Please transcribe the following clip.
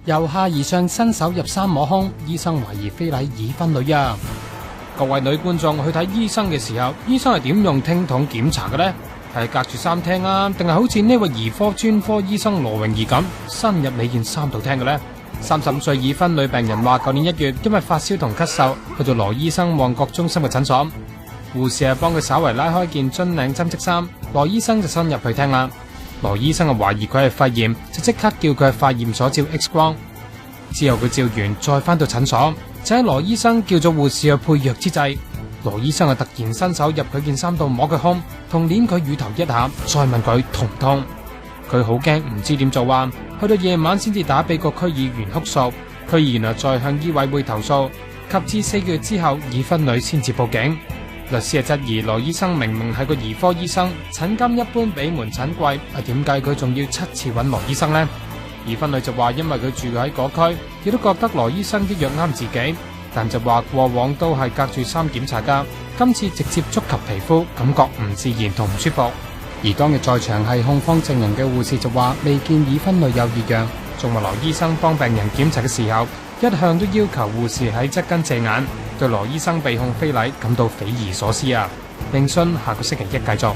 由下而上伸手入衫摸胸，醫生懷疑非禮已婚女啊！各位女觀眾去睇醫生嘅時候，醫生係點用聽筒檢查嘅呢？係隔住衫聽啊，定係好似呢位兒科專科醫生羅穎儀咁伸入你件衫度聽嘅呢？35歲已婚女病人話，舊年1月因為發燒同咳嗽，去到羅醫生旺角中心嘅診所，護士係幫佢稍為拉開件樽領針織衫，羅醫生就伸入去聽啦。羅醫生係懷疑佢係肺炎，就即刻叫佢去化驗所照 X 光。之後佢照完再返到診所，就喺羅醫生叫咗護士去配藥之際，羅醫生係突然伸手入佢件衫度摸佢胸，同捏佢乳頭一下，再問佢痛唔痛。佢好驚，唔知點做啊！去到夜晚先至打俾個區議員哭訴，區議員再向醫委會投訴，及至4個月之後，已婚女先至報警。律師係質疑羅醫生明明係個兒科醫生，診金一般比門診貴，點解佢仲要7次揾羅醫生呢？已婚女就話因為佢住喺嗰區，亦都覺得羅醫生啲藥啱自己，但就話過往都係隔住衫檢查噶，今次直接觸及皮膚，感覺唔自然同唔舒服。而當日在場係控方證人嘅護士就話未見已婚女有異樣，仲話羅醫生幫病人檢查嘅時候，一向都要求護士喺側跟遮眼，對羅醫生被控非禮感到匪夷所思啊！聆訊下個星期一繼續。